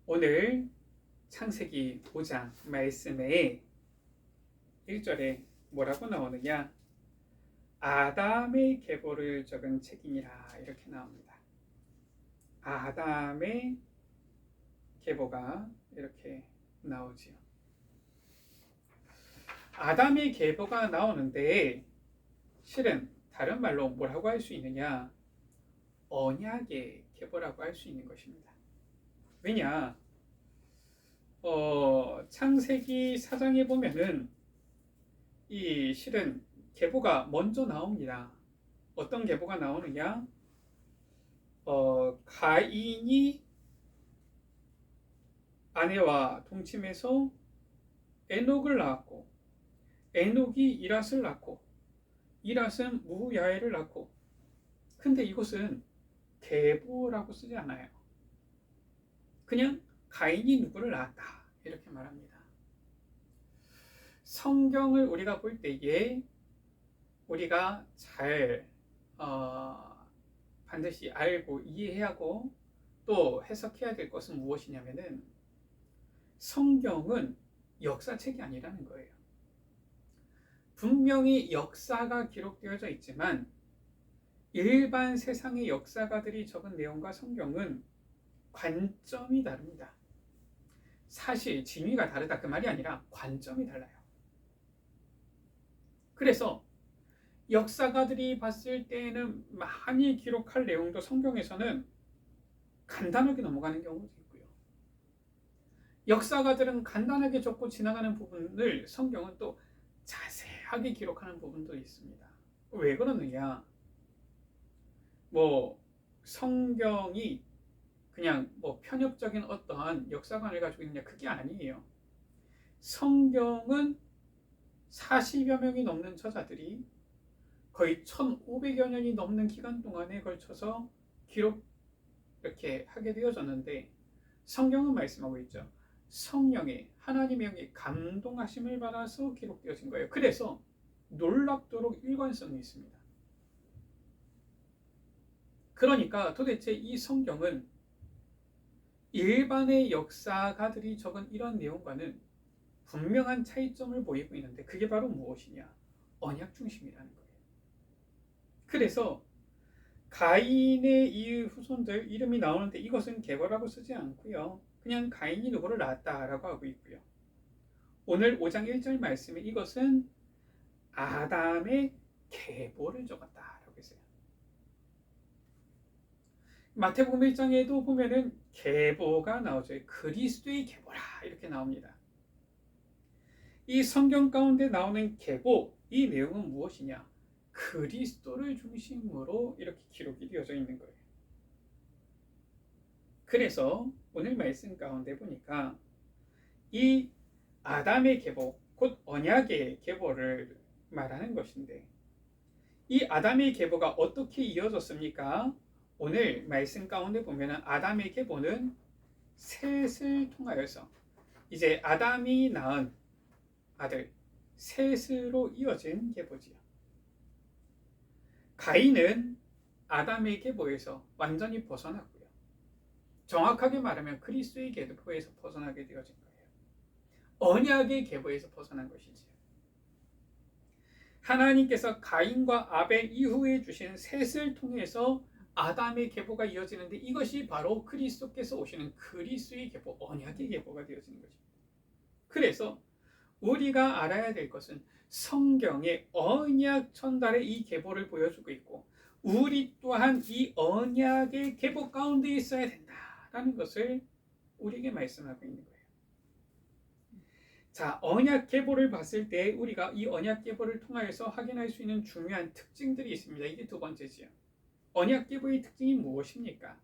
오늘 창세기 5장 말씀에 1절에 뭐라고 나오느냐? 아담의 계보를 적은 책이니라 이렇게 나옵니다. 아담의 계보가 이렇게 나오지요. 아담의 계보가 나오는데 실은 다른 말로 뭐라고 할 수 있느냐? 언약의 계보라고 할 수 있는 것입니다. 왜냐? 창세기 4장에 보면은 이 실은 계보가 먼저 나옵니다. 어떤 계보가 나오느냐? 가인이 아내와 동침해서 에녹을 낳았고, 에녹이 이랏을 낳고, 이랏은 무야엘을 낳고. 근데 이것은 계보라고 쓰지 않아요. 그냥 가인이 누구를 낳았다 이렇게 말합니다. 성경을 우리가 볼 때에 우리가 잘 반드시 알고 이해해야 하고 또 해석해야 될 것은 무엇이냐면은 성경은 역사책이 아니라는 거예요. 분명히 역사가 기록되어져 있지만 일반 세상의 역사가들이 적은 내용과 성경은 관점이 다릅니다. 사실 진위가 다르다 그 말이 아니라 관점이 달라요. 그래서 역사가들이 봤을 때에는 많이 기록할 내용도 성경에서는 간단하게 넘어가는 경우도 있고요. 역사가들은 간단하게 적고 지나가는 부분을 성경은 또 자세하게 기록하는 부분도 있습니다. 왜 그러느냐? 성경이 그냥 편협적인 어떠한 역사관을 가지고 있느냐, 그게 아니에요. 성경은 40여 명이 넘는 저자들이 거의 1500여 년이 넘는 기간 동안에 걸쳐서 기록 이렇게 하게 되어졌는데 성경은 말씀하고 있죠. 성령의 하나님의 영의 감동하심을 받아서 기록되어진 거예요. 그래서 놀랍도록 일관성이 있습니다. 그러니까 도대체 이 성경은 일반의 역사가들이 적은 이런 내용과는 분명한 차이점을 보이고 있는데 그게 바로 무엇이냐? 언약 중심이라는 거예요. 그래서 가인의 이 후손들 이름이 나오는데 이것은 계보라고 쓰지 않고요. 그냥 가인이 누구를 낳았다라고 하고 있고요. 오늘 5장 1절 말씀에 이것은 아담의 계보를 적었다라고 했어요. 마태복음 1장에도 보면은 계보가 나오죠. 그리스도의 계보라 이렇게 나옵니다. 이 성경 가운데 나오는 계보, 이 내용은 무엇이냐? 그리스도를 중심으로 이렇게 기록이 되어져 있는 거예요. 그래서 오늘 말씀 가운데 보니까 이 아담의 계보, 곧 언약의 계보를 말하는 것인데 이 아담의 계보가 어떻게 이어졌습니까? 오늘 말씀 가운데 보면 아담의 계보는 셋을 통하여서 이제 아담이 낳은 아들 셋으로 이어진 계보지요. 가인은 아담의 계보에서 완전히 벗어났고요. 정확하게 말하면 그리스도의 계보에서 벗어나게 되어진 거예요. 언약의 계보에서 벗어난 것이지요. 하나님께서 가인과 아벨 이후에 주신 셋을 통해서 아담의 계보가 이어지는데 이것이 바로 그리스도께서 오시는 그리스도의 계보, 언약의 계보가 되어지는 것입니다. 그래서 우리가 알아야 될 것은 성경의 언약 전달의 이 계보를 보여주고 있고 우리 또한 이 언약의 계보 가운데 있어야 된다라는 것을 우리에게 말씀하고 있는 거예요. 자, 언약 계보를 봤을 때 우리가 이 언약 계보를 통하여서 확인할 수 있는 중요한 특징들이 있습니다. 이게 두 번째지요. 언약 계보의 특징이 무엇입니까?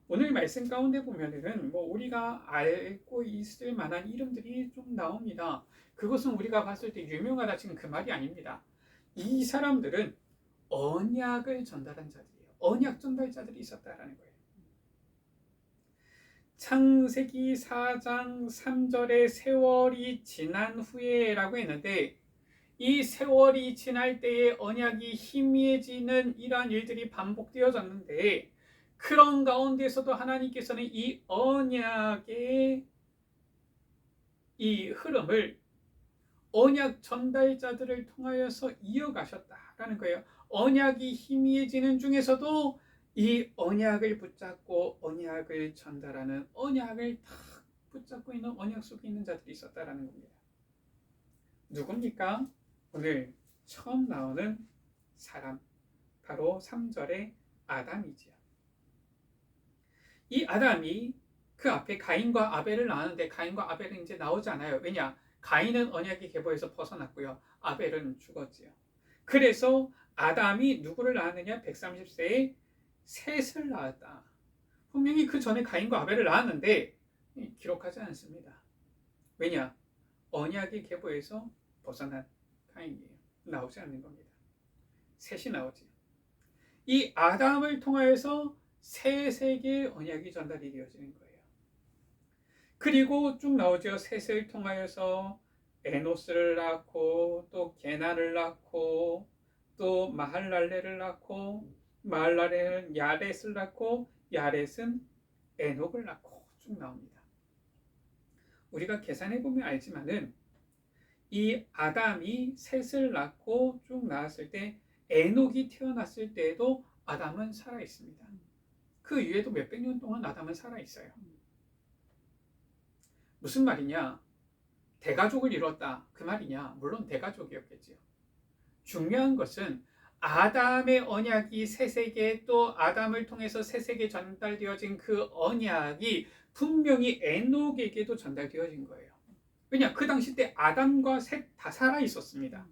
오늘 말씀 가운데 보면은 우리가 알고 있을 만한 이름들이 좀 나옵니다. 그것은 우리가 봤을 때 유명하다 지금 그 말이 아닙니다. 이 사람들은 언약을 전달한 자들이에요. 언약 전달자들이 있었다라는 거예요. 창세기 4장 3절에 세월이 지난 후에라고 했는데 이 세월이 지날 때에 언약이 희미해지는 이러한 일들이 반복되어졌는데 그런 가운데서도 하나님께서는 이 언약의 이 흐름을 언약 전달자들을 통하여서 이어가셨다라는 거예요. 언약이 희미해지는 중에서도 이 언약을 붙잡고 언약을 전달하는, 언약을 탁 붙잡고 있는, 언약 속에 있는 자들이 있었다라는 겁니다. 누굽니까? 오늘 처음 나오는 사람, 바로 3절의 아담이지요. 이 아담이 그 앞에 가인과 아벨을 낳았는데 가인과 아벨은 이제 나오지 않아요. 왜냐? 가인은 언약의 계보에서 벗어났고요. 아벨은 죽었지요. 그래서 아담이 누구를 낳았느냐? 130세에 셋을 낳았다. 분명히 그 전에 가인과 아벨을 낳았는데 기록하지 않습니다. 왜냐? 언약의 계보에서 벗어난 가인이에요. 나오지 않는 겁니다. 셋이 나오지. 이 아담을 통하여서 셋에게 언약이 전달이 되어지는 거예요. 그리고 쭉 나오죠. 셋을 통하여서 에노스를 낳고 또 게나를 낳고 또 마할랄레를 낳고 마할랄레는 야렛을 낳고 야렛은 에녹을 낳고 쭉 나옵니다. 우리가 계산해 보면 알지만은 이 아담이 셋을 낳고 쭉 나왔을 때 에녹이 태어났을 때에도 아담은 살아 있습니다. 그 이후에도 몇백 년 동안 아담은 살아 있어요. 무슨 말이냐? 대가족을 이뤘다 그 말이냐? 물론 대가족이었겠지요. 중요한 것은 아담의 언약이 셋에게, 또 아담을 통해서 셋에게 전달되어진 그 언약이 분명히 에녹에게도 전달되어진 거예요. 왜냐? 그 당시 때 아담과 셋 다 살아 있었습니다.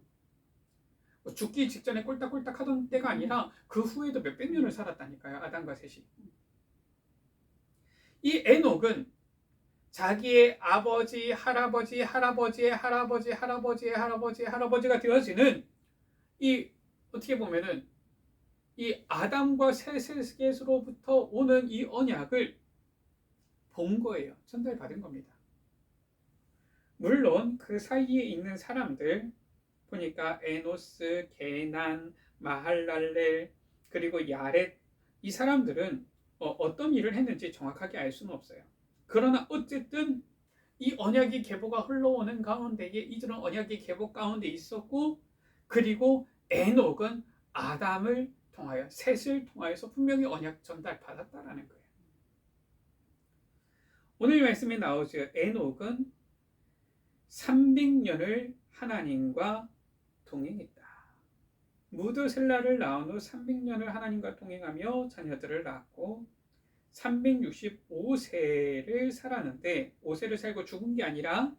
죽기 직전에 꼴딱꼴딱 하던 때가 아니라 그 후에도 몇백 년을 살았다니까요. 아담과 셋이. 이 에녹은 자기의 아버지, 할아버지, 할아버지의 할아버지, 할아버지의 할아버지의 할아버지가 되어지는 이, 어떻게 보면은 이 아담과 셋에게로부터 오는 이 언약을 본 거예요. 전달받은 겁니다. 물론 그 사이에 있는 사람들 보니까 에노스, 게난, 마할랄렐, 그리고 야렛, 이 사람들은 어떤 일을 했는지 정확하게 알 수는 없어요. 그러나 어쨌든 이 언약의 계보가 흘러오는 가운데에 이들은 언약의 계보 가운데 있었고, 그리고 에녹은 아담을 통하여, 셋을 통하여서 분명히 언약 전달 받았다라는 거예요. 오늘 말씀에 나오죠. 에녹은 300년을 하나님과 동행했다. 무드셀라를 낳은 후 300년을 하나님과 동행하며 자녀들을 낳았고 365세를 살았는데, 5세를 살고 죽은 게 아니라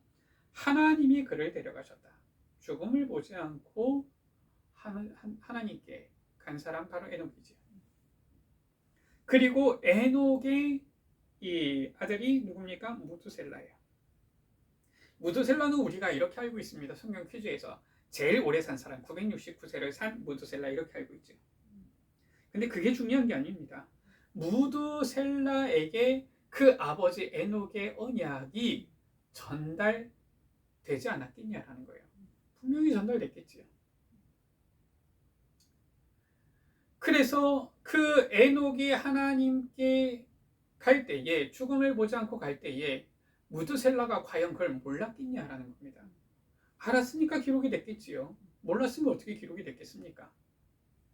하나님이 그를 데려가셨다. 죽음을 보지 않고 하나님께 간 사람 바로 에녹이죠. 그리고 에녹의 이 아들이 누굽니까? 무드셀라예요. 무드셀라는 우리가 이렇게 알고 있습니다. 성경 퀴즈에서 제일 오래 산 사람, 969세를 산 무드셀라, 이렇게 알고 있죠. 근데 그게 중요한 게 아닙니다. 무드셀라에게 그 아버지 에녹의 언약이 전달되지 않았겠냐라는 거예요. 분명히 전달됐겠지요. 그래서 그 에녹이 하나님께 갈 때에, 죽음을 보지 않고 갈 때에 무드셀라가 과연 그걸 몰랐겠냐라는 겁니다. 알았으니까 기록이 됐겠지요. 몰랐으면 어떻게 기록이 됐겠습니까?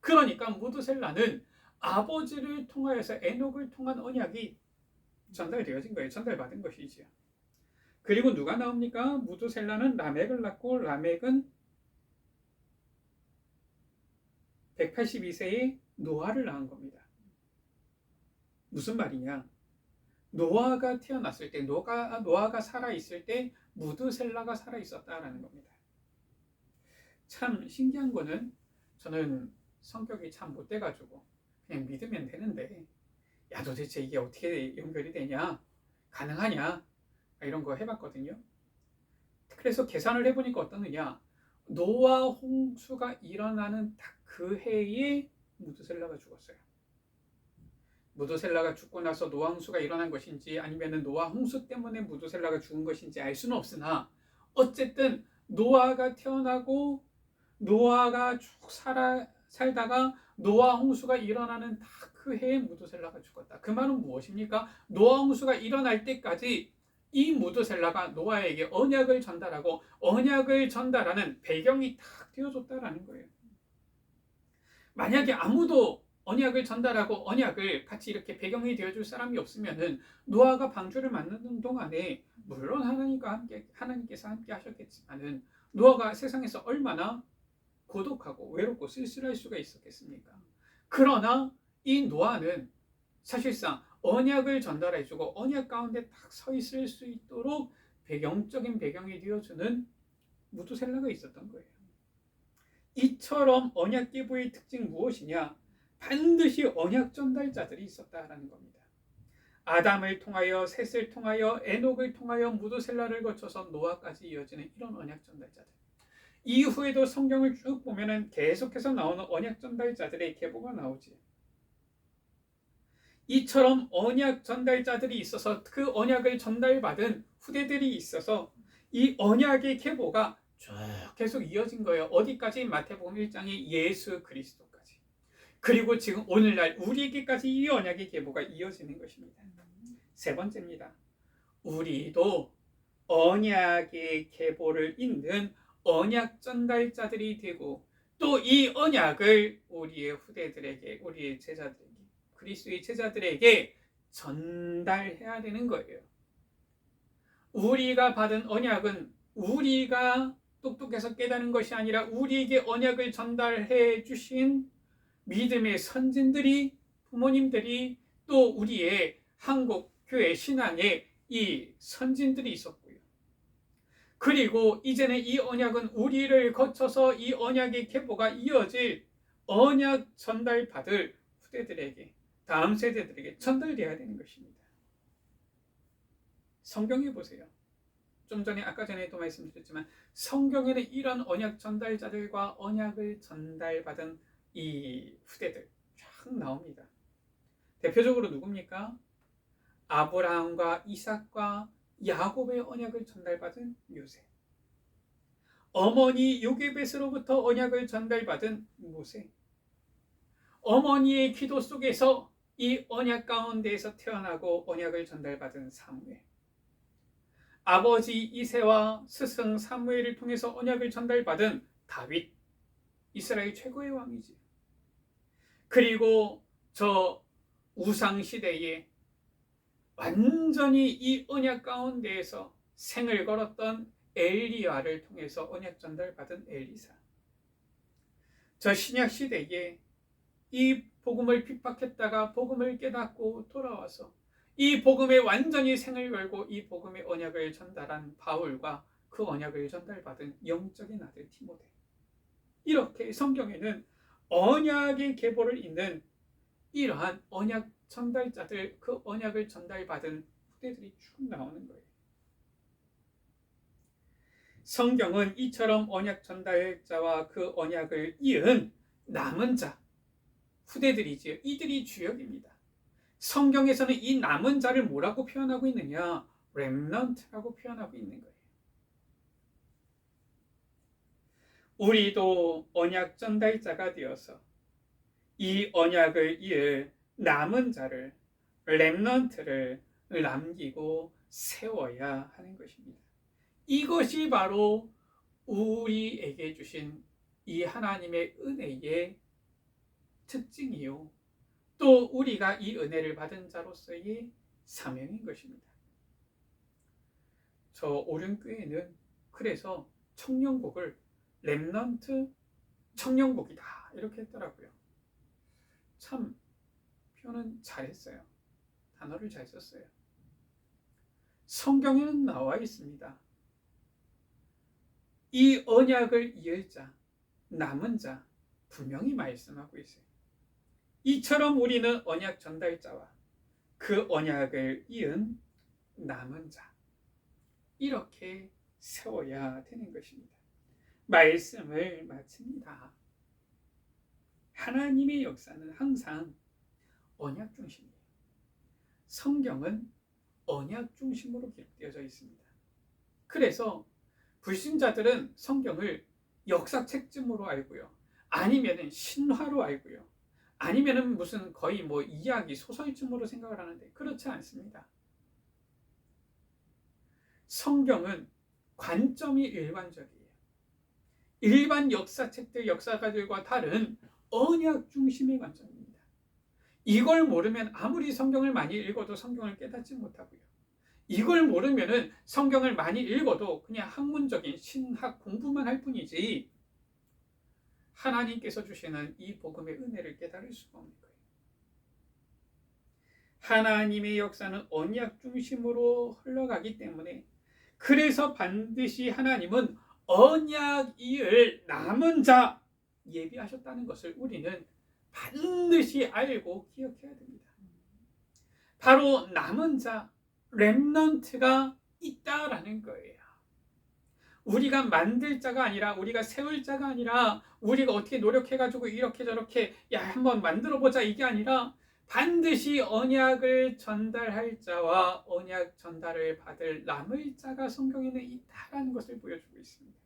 그러니까 무드셀라는 아버지를 통하여서 에녹을 통한 언약이 전달되어진 거예요. 전달받은 것이지요. 그리고 누가 나옵니까? 무드셀라는 라멕을 낳고 라멕은 182세에 노아를 낳은 겁니다. 무슨 말이냐? 노아가 태어났을 때, 노아가 살아있을 때 무드셀라가 살아있었다라는 겁니다. 참 신기한 거는, 저는 성격이 참 못돼가지고 그냥 믿으면 되는데, 야 도대체 이게 어떻게 연결이 되냐, 가능하냐, 이런 거 해봤거든요. 그래서 계산을 해보니까 어떠느냐, 노아 홍수가 일어나는 딱 그 해에 무드셀라가 죽었어요. 무드셀라가 죽고 나서 노아 홍수가 일어난 것인지 아니면 노아 홍수 때문에 무드셀라가 죽은 것인지 알 수는 없으나, 어쨌든 노아가 태어나고 노아가 쭉 살다가 노아 홍수가 일어나는 딱 그 해에 무두셀라가 죽었다. 그 말은 무엇입니까? 노아 홍수가 일어날 때까지 이 무두셀라가 노아에게 언약을 전달하고 언약을 전달하는 배경이 딱 되어줬다라는 거예요. 만약에 아무도 언약을 전달하고 언약을 같이 이렇게 배경이 되어줄 사람이 없으면은 노아가 방주를 만드는 동안에 물론 하나님께서 함께 하셨겠지만은 노아가 세상에서 얼마나 고독하고 외롭고 쓸쓸할 수가 있었겠습니까? 그러나 이 노아는 사실상 언약을 전달해주고 언약 가운데 딱 서 있을 수 있도록 배경적인 배경이 되어주는 무두셀라가 있었던 거예요. 이처럼 언약 계보의 특징 무엇이냐? 반드시 언약 전달자들이 있었다라는 겁니다. 아담을 통하여 셋을 통하여 에녹을 통하여 무두셀라를 거쳐서 노아까지 이어지는 이런 언약 전달자들. 이후에도 성경을 쭉 보면은 계속해서 나오는 언약 전달자들의 계보가 나오지. 이처럼 언약 전달자들이 있어서 그 언약을 전달받은 후대들이 있어서 이 언약의 계보가 쭉 계속 이어진 거예요. 어디까지? 마태복음 1장의 예수 그리스도까지. 그리고 지금 오늘날 우리에게까지 이 언약의 계보가 이어지는 것입니다. 세 번째입니다. 우리도 언약의 계보를 잇는 언약 전달자들이 되고 또 이 언약을 우리의 후대들에게, 우리의 제자들에게, 그리스도의 제자들에게 전달해야 되는 거예요. 우리가 받은 언약은 우리가 똑똑해서 깨닫는 것이 아니라 우리에게 언약을 전달해 주신 믿음의 선진들이, 부모님들이, 또 우리의 한국 교회 신앙의 이 선진들이 있었고요. 그리고 이제는 이 언약은 우리를 거쳐서 이 언약의 계보가 이어질 언약 전달받을 후대들에게, 다음 세대들에게 전달돼야 되는 것입니다. 성경에 보세요. 좀 전에 아까 전에도 말씀드렸지만 성경에는 이런 언약 전달자들과 언약을 전달받은 이 후대들 쫙 나옵니다. 대표적으로 누굽니까? 아브라함과 이삭과 야곱의 언약을 전달받은 요셉, 어머니 요게벳으로부터 언약을 전달받은 모세, 어머니의 기도 속에서 이 언약 가운데에서 태어나고 언약을 전달받은 사무엘, 아버지 이새와 스승 사무엘을 통해서 언약을 전달받은 다윗, 이스라엘 최고의 왕이지. 그리고 저 우상시대에 완전히 이 언약 가운데에서 생을 걸었던 엘리야를 통해서 언약 전달받은 엘리사, 저 신약시대에 이 복음을 핍박했다가 복음을 깨닫고 돌아와서 이 복음에 완전히 생을 걸고 이 복음의 언약을 전달한 바울과 그 언약을 전달받은 영적인 아들 디모데, 이렇게 성경에는 언약의 계보를 잇는 이러한 언약 전달자들, 그 언약을 전달받은 후대들이 쭉 나오는 거예요. 성경은 이처럼 언약 전달자와 그 언약을 이은 남은 자, 후대들이지요. 이들이 주역입니다. 성경에서는 이 남은 자를 뭐라고 표현하고 있느냐? 렘넌트라고 표현하고 있는 거예요. 우리도 언약 전달자가 되어서 이 언약을 이을 남은 자를, 렘넌트를 남기고 세워야 하는 것입니다. 이것이 바로 우리에게 주신 이 하나님의 은혜의 특징이요, 또 우리가 이 은혜를 받은 자로서의 사명인 것입니다. 저 오륜교회는 그래서 청년곡을 렘넌트 청년곡이다 이렇게 했더라고요. 참 표현은 잘했어요. 단어를 잘 썼어요. 성경에는 나와 있습니다. 이 언약을 이을 자, 남은 자 분명히 말씀하고 있어요. 이처럼 우리는 언약 전달자와 그 언약을 이은 남은 자, 이렇게 세워야 되는 것입니다. 말씀을 마칩니다. 하나님의 역사는 항상 언약 중심이에요. 성경은 언약 중심으로 기록되어져 있습니다. 그래서 불신자들은 성경을 역사책쯤으로 알고요, 아니면 신화로 알고요, 아니면은 무슨 거의 뭐 이야기 소설쯤으로 생각을 하는데 그렇지 않습니다. 성경은 관점이 일반적이에요. 일반 역사책들, 역사가들과 다른 언약 중심의 관점입니다. 이걸 모르면 아무리 성경을 많이 읽어도 성경을 깨닫지 못하고요. 이걸 모르면은 성경을 많이 읽어도 그냥 학문적인 신학 공부만 할 뿐이지 하나님께서 주시는 이 복음의 은혜를 깨달을 수가 없는 거예요. 하나님의 역사는 언약 중심으로 흘러가기 때문에 그래서 반드시 하나님은 언약 이을 남은 자 예비하셨다는 것을 우리는 반드시 알고 기억해야 됩니다. 바로 남은 자, 렘넌트가 있다라는 거예요. 우리가 만들 자가 아니라, 우리가 세울 자가 아니라, 우리가 어떻게 노력해가지고 이렇게 저렇게 한번 만들어보자 이게 아니라 반드시 언약을 전달할 자와 언약 전달을 받을 남을 자가 성경에는 있다라는 것을 보여주고 있습니다.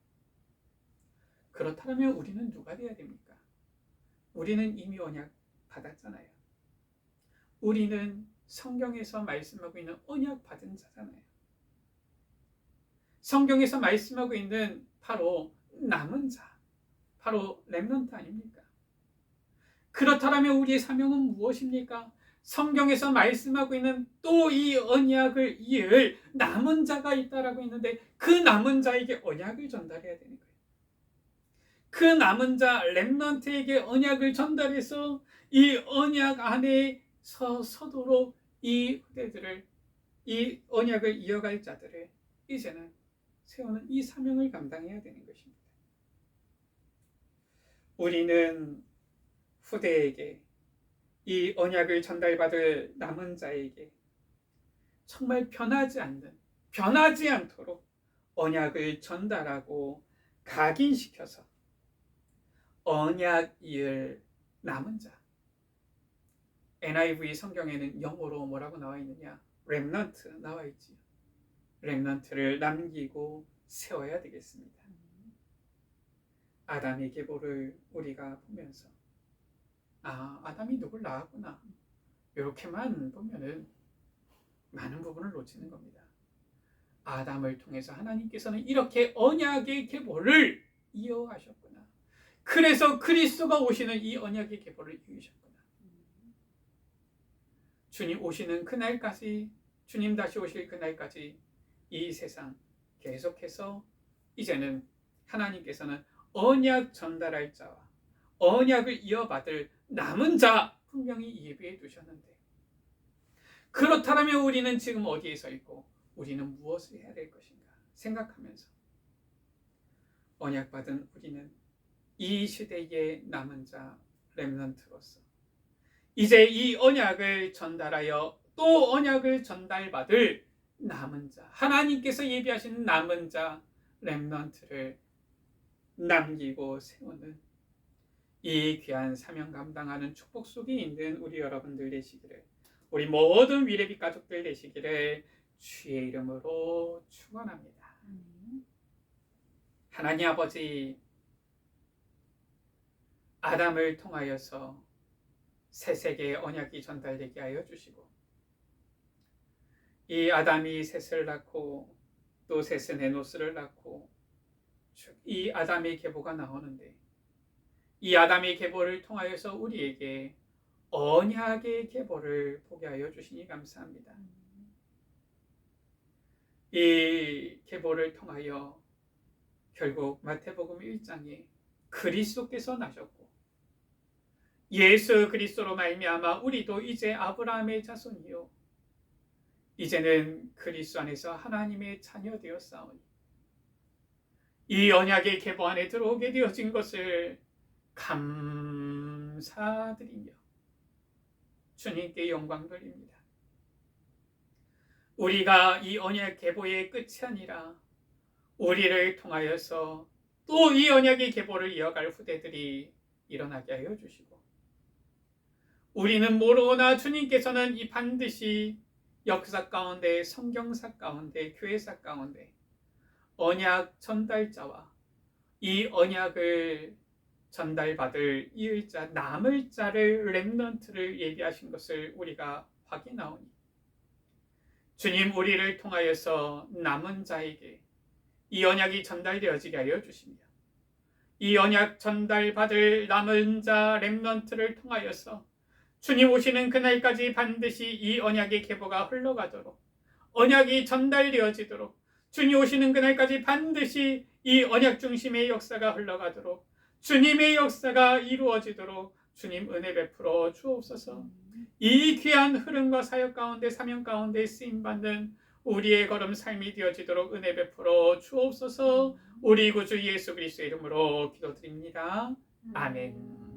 그렇다면 우리는 누가 돼야 됩니까? 우리는 이미 언약 받았잖아요. 우리는 성경에서 말씀하고 있는 언약 받은 자잖아요. 성경에서 말씀하고 있는 바로 남은 자, 바로 렘넌트 아닙니까? 그렇다면 우리의 사명은 무엇입니까? 성경에서 말씀하고 있는 또 이 언약을 이을 남은 자가 있다라고 했는데 그 남은 자에게 언약을 전달해야 되는 거예요. 그 남은 자 렘넌트에게 언약을 전달해서 이 언약 안에 서도록 이 후대들을, 이 언약을 이어갈 자들을 이제는 세우는 이 사명을 감당해야 되는 것입니다. 우리는 후대에게 이 언약을 전달받을 남은 자에게 정말 변하지 않도록 언약을 전달하고 각인시켜서 언약 이을 남은 자. NIV 성경에는 영어로 뭐라고 나와 있느냐? 렘넌트 나와 있지요. 렘넌트를 남기고 세워야 되겠습니다. 아담의 계보를 우리가 보면서 아담이 누굴 낳았구나 이렇게만 보면은 많은 부분을 놓치는 겁니다. 아담을 통해서 하나님께서는 이렇게 언약의 계보를 이어가셨구나. 그래서 그리스도가 오시는 이 언약의 계보를 이으셨구나. 주님 오시는 그날까지, 주님 다시 오실 그날까지 이 세상 계속해서 이제는 하나님께서는 언약 전달할 자와 언약을 이어받을 남은 자 분명히 예비해 두셨는데 그렇다면 우리는 지금 어디에 서 있고 우리는 무엇을 해야 될 것인가 생각하면서 언약받은 우리는 이 시대의 남은 자 렘넌트로서 이제 이 언약을 전달하여 또 언약을 전달받을 남은 자, 하나님께서 예비하신 남은 자 렘넌트를 남기고 세우는 이 귀한 사명 감당하는 축복 속에 있는 우리 여러분들 되시기를, 우리 모든 위레비 가족들 되시기를 주의 이름으로 축원합니다. 하나님 아버지, 아담을 통하여서 새 세계의 언약이 전달되게 하여 주시고 이 아담이 셋을 낳고 또 셋은 에노스를 낳고 이 아담의 계보가 나오는데 이 아담의 계보를 통하여서 우리에게 언약의 계보를 보게 하여 주시니 감사합니다. 이 계보를 통하여 결국 마태복음 1장에 그리스도께서 나셨고 예수 그리스도로 말미암아 우리도 이제 아브라함의 자손이요 이제는 그리스도 안에서 하나님의 자녀 되었사오니 이 언약의 계보 안에 들어오게 되어진 것을 감사드리며 주님께 영광 돌립니다. 우리가 이 언약 계보의 끝이 아니라 우리를 통하여서 또 이 언약의 계보를 이어갈 후대들이 일어나게 하여 주시고 우리는 모르거나 주님께서는 이 반드시 역사 가운데, 성경사 가운데, 교회사 가운데 언약 전달자와 이 언약을 전달받을 이을 자, 남을 자를 렘넌트를 얘기하신 것을 우리가 확인하오니 주님 우리를 통하여서 남은 자에게 이 언약이 전달되어지게 하여 주시며 이 언약 전달받을 남은 자 렘넌트를 통하여서 주님 오시는 그날까지 반드시 이 언약의 계보가 흘러가도록 언약이 전달되어지도록 주님 오시는 그날까지 반드시 이 언약 중심의 역사가 흘러가도록 주님의 역사가 이루어지도록 주님 은혜 베풀어 주옵소서. 이 귀한 흐름과 사역 가운데 사명 가운데 쓰임받는 우리의 걸음 삶이 되어지도록 은혜 베풀어 주옵소서. 우리 구주 예수 그리스도의 이름으로 기도드립니다. 아멘.